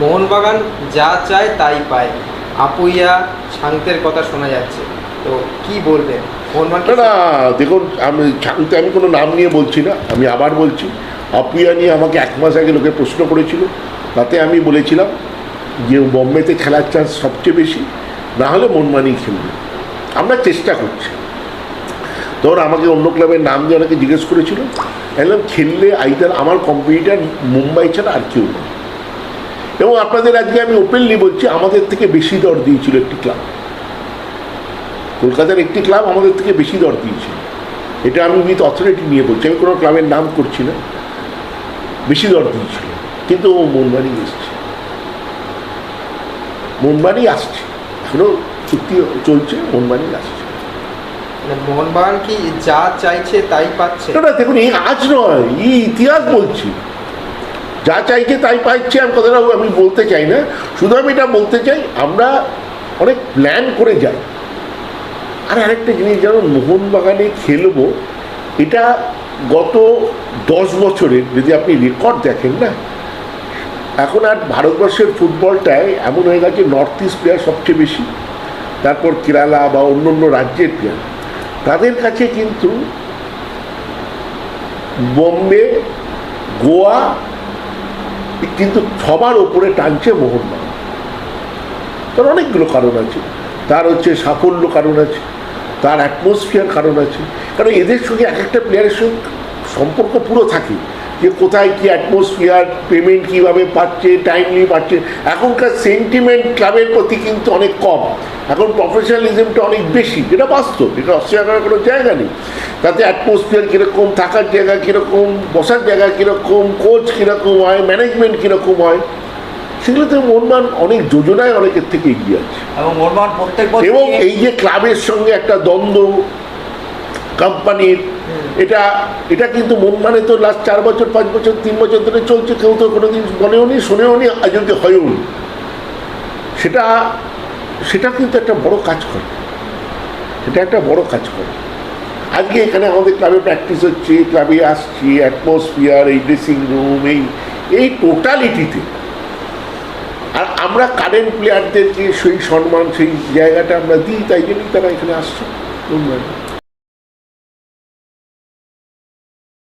মোহনবাগান যা চায় তাই পায়, আপুইয়া শান্তের কথা শোনা যাচ্ছে, তো কি বলবেন? মোহনবাগান না, দেখুন, আমি কোনো নাম নিয়ে বলছি না, আমি আবার বলছি, আপুইয়া নিয়ে আমাকে 1 মাস আগে লোকে প্রশ্ন করেছিল, তাতে আমি বলেছিলাম যে বম্বেতে খেলার চান্স সবচেয়ে বেশি, না হলে মনমানি খেলবে। আমরা চেষ্টা করছি। তখন আমাকে অন্য ক্লাবের নাম দিয়ে অনেকে জিজ্ঞেস করেছিল, বললাম খেললে আইদার আমার কম্পিটিটার মুম্বাই ছাড়া আর কেউ নেই। এবং আপনাদের আজকে আমি ওপেনলি বলছি, আমাদের থেকে বেশি দর দিয়েছিল একটি ক্লাব, কলকাতার একটি ক্লাব আমাদের থেকে বেশি দর দিয়েছিল। এটা আমি উইথ অথরিটি নিয়ে বলছি, আমি কোনো ক্লাবের নাম করছি না, বেশি দর দিয়েছিল। কিন্তু ও মনমানি এসছে, মনমানি আসছে, এখনো চুক্তি চলছে, মনমানি আসছে। মোহনবাগান কি যা চাইছে তাই পাচ্ছে? না, দেখুন, এই আজ নয়, এই ইতিহাস বলছি, যা চাইছে তাই পাচ্ছে। আমি কথাটা আমি বলতে চাই না, শুধু আমি এটা বলতে চাই আমরা অনেক প্ল্যান করে যাই। আর আরেকটা জিনিস, যেমন মোহনবাগানে খেলবো, এটা গত 10 বছরের যদি আপনি রেকর্ড দেখেন না, এখন আর ভারতবর্ষের ফুটবলটায় এমন হয়ে গেছে, নর্থ ইস্ট প্লেয়ার সবচেয়ে বেশি, তারপর কেরালা বা অন্য অন্য রাজ্যের প্লেয়ার, তাদের কাছে কিন্তু বম্বে, গোয়া কিন্তু সবার ওপরে টানছে মোহনবাগান। তার অনেকগুলো কারণ আছে, তার হচ্ছে সাফল্য কারণ আছে, তার অ্যাটমসফিয়ার কারণ আছে, কারণ এদের সঙ্গে এক একটা প্লেয়ারের সঙ্গে সম্পর্ক পুরো থাকে, যে কোথায় কী অ্যাটমসফিয়ার, পেমেন্ট কীভাবে পাচ্ছে, টাইমলি পাচ্ছে। এখনকার সেন্টিমেন্ট ক্লাবের প্রতি কিন্তু অনেক কম, এখন প্রফেশনালিজমটা অনেক বেশি, এটা বাস্তব, এটা অস্বীকার করার কোনো জায়গা নেই। তাতে অ্যাটমসফিয়ার কীরকম, থাকার জায়গা কীরকম, বসার জায়গা কীরকম, কোচ কীরকম হয়, ম্যানেজমেন্ট কীরকম হয়, সেগুলোতে মোহনবাগান অনেক যোজনায় অনেকের থেকে এগিয়ে আছে। এবং এই যে ক্লাবের সঙ্গে একটা দ্বন্দ্ব কোম্পানির, এটা কিন্তু মোহনবাগানে তো লাস্ট 4 বছর 5 বছর 3 বছর ধরে চলছে, কেউ তো কোনোদিন বলেও নি, শুনেও নি, আজ অব্দি হয়েও নি। সেটা কিন্তু একটা বড় কাজ করে, এটা একটা বড় কাজ করে। আজকে এখানে আমাদের ক্লাবে প্র্যাকটিস হচ্ছে, ক্লাবে আসছি, অ্যাটমসফিয়ার, এই ড্রেসিং রুম, এই টোটালিটিতে, আর আমরা কারেন্ট প্লেয়ারদেরকে সেই সম্মান, সেই জায়গাটা আমরা দিই, তাই জন্যই তারা এখানে আসছে।